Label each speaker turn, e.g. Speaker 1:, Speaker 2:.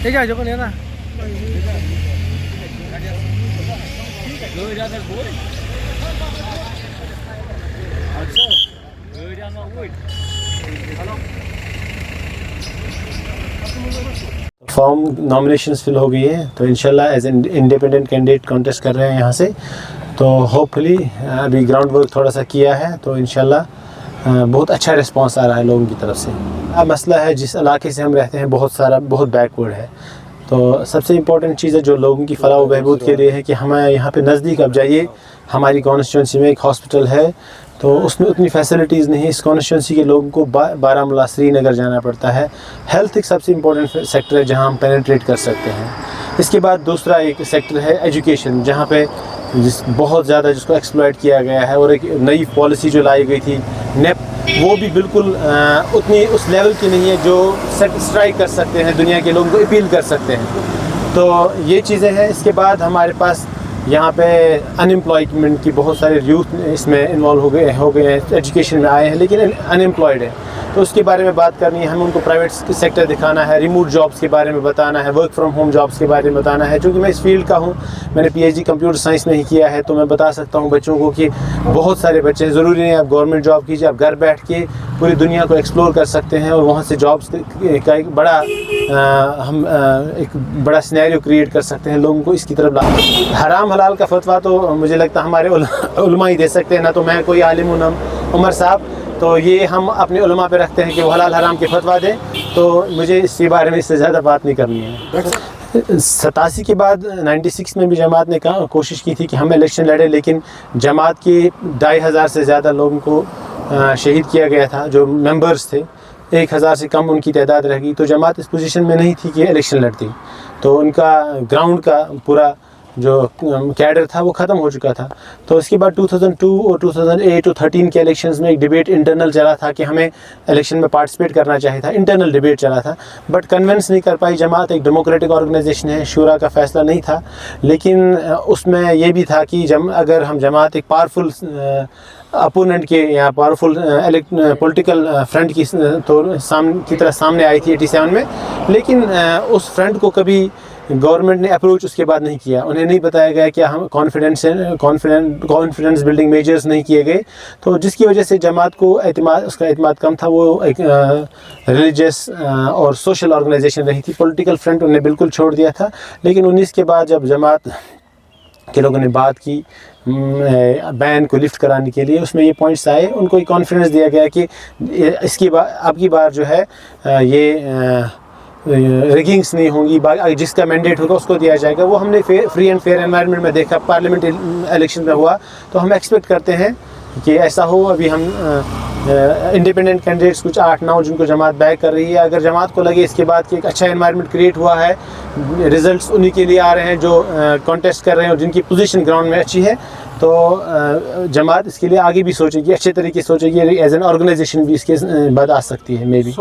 Speaker 1: ठीक है जो को लेना
Speaker 2: फॉर्म नॉमिनेशंस फिल हो गई हैं, तो इंशाल्लाह एज इंडिपेंडेंट कैंडिडेट कॉन्टेस्ट कर रहे हैं यहाँ से। तो होपफुली अभी ग्राउंड वर्क थोड़ा सा किया है, तो इंशाल्लाह बहुत अच्छा रिस्पांस आ रहा है लोगों की तरफ से। अब मसला है जिस इलाके से हम रहते हैं बहुत बैकवर्ड है, तो सबसे इम्पोर्टेंट चीज़ है जो लोगों की फलाह व बहबूद के लिए है कि हमें यहाँ पे नज़दीक अब जाइए। हमारी कॉन्स्टिट्यूंसी में एक हॉस्पिटल है, तो उसमें उतनी फैसिलिटीज़ नहीं है। इस कॉन्स्टिट्यूंसी के लोगों को बारामूला श्रीनगर जाना पड़ता है। हेल्थ एक सबसे इम्पोर्टेंट सेक्टर है जहाँ हम पेनिट्रेट कर सकते हैं। इसके बाद दूसरा एक सेक्टर है एजुकेशन, जहाँ पे बहुत ज़्यादा जिसको एक्सप्लॉइट किया गया है, और एक नई पॉलिसी जो लाई गई थी नेप, वो भी बिल्कुल उतनी उस लेवल की नहीं है जो स्ट्राइक कर सकते हैं, दुनिया के लोगों को अपील कर सकते हैं। तो ये चीज़ें हैं। इसके बाद हमारे पास यहाँ पे अनएम्प्लॉयमेंट की बहुत सारे यूथ इसमें इन्वॉल्व हो गए हैं, एजुकेशन में आए हैं लेकिन अनएम्प्लॉयड है, तो उसके बारे में बात करनी है। हमें उनको प्राइवेट सेक्टर दिखाना है, रिमोट जॉब्स के बारे में बताना है, वर्क फ्रॉम होम जॉब्स के बारे में बताना है। क्योंकि मैं इस फील्ड का हूँ, मैंने PhD कंप्यूटर साइंस में ही किया है, तो मैं बता सकता हूँ बच्चों को कि बहुत सारे बच्चे, ज़रूरी नहीं आप गवर्नमेंट जॉब कीजिए, आप घर बैठ के पूरी दुनिया को एक्सप्लोर कर सकते हैं, और वहाँ से जॉब्स का एक बड़ा सिनेरियो क्रिएट कर सकते हैं, लोगों को इसकी तरफ ला। हराम हलाल का फतवा तो मुझे लगता है हमारे उलमा ही दे सकते हैं, ना तो मैं कोई आलिम हूँ, ना उमर साहब। तो ये हम अपने उलमा पे रखते हैं कि वो हलाल हराम के फतवा दें, तो मुझे इसी बारे में इससे ज़्यादा बात नहीं करनी है। 87 के बाद 96 में भी जमात ने कोशिश की थी कि हम इलेक्शन लड़े, लेकिन जमात के 2500 से ज़्यादा लोगों को शहीद किया गया था जो मेंबर्स थे। 1000 से कम उनकी तादाद रह गई, तो जमात इस पोजीशन में नहीं थी कि इलेक्शन लड़ती। तो उनका ग्राउंड का पूरा जो कैडर था वो ख़त्म हो चुका था। तो इसके बाद 2002 और 2008 और 13 के इलेक्शंस में एक डिबेट इंटरनल चला था कि हमें इलेक्शन में पार्टिसिपेट करना चाहिए था, इंटरनल डिबेट चला था, बट कन्विंस नहीं कर पाई जमात। एक डेमोक्रेटिक ऑर्गेनाइजेशन है, शूरा का फैसला नहीं था, लेकिन उसमें ये भी था कि अगर हम जमात एक पावरफुल अपोनेंट के या पावरफुल पॉलिटिकल फ्रंट की तरह सामने आई थी 87 में, लेकिन उस फ्रंट को कभी गवर्नमेंट ने अप्रोच उसके बाद नहीं किया। उन्हें नहीं बताया गया कि हम कॉन्फिडेंस बिल्डिंग मेजर्स नहीं किए गए, तो जिसकी वजह से जमात को उसका एतमाद कम था। वो एक रिलीजियस और सोशल ऑर्गेनाइजेशन रही थी, पॉलिटिकल फ्रंट उन्हें बिल्कुल छोड़ दिया था। लेकिन 19 के बाद जब जमात के लोगों ने बात की बैन को लिफ्ट कराने के लिए, उसमें ये पॉइंट्स आए, उनको एक कॉन्फिडेंस दिया गया कि अब की बार जो है ये रिगिंग्स नहीं होंगी, जिसका मैंडेट होगा उसको दिया जाएगा। वो हमने फ्री एंड फेयर एनवायरनमेंट में देखा, पार्लियामेंट इलेक्शन में हुआ, तो हम एक्सपेक्ट करते हैं कि ऐसा हो। अभी हम इंडिपेंडेंट कैंडिडेट्स कुछ 8-9 जिनको जमात बैक कर रही है, अगर जमात को लगे इसके बाद कि एक अच्छा एनवायरनमेंट क्रिएट हुआ है, रिजल्ट्स उन्हीं के लिए आ रहे हैं जो कॉन्टेस्ट कर रहे हैं और जिनकी पोजीशन ग्राउंड में अच्छी है, तो जमात इसके लिए आगे भी सोचेगी, अच्छे तरीके से सोचेगी, एज एन ऑर्गेनाइजेशन भी इसके बाद आ सकती है मे बी।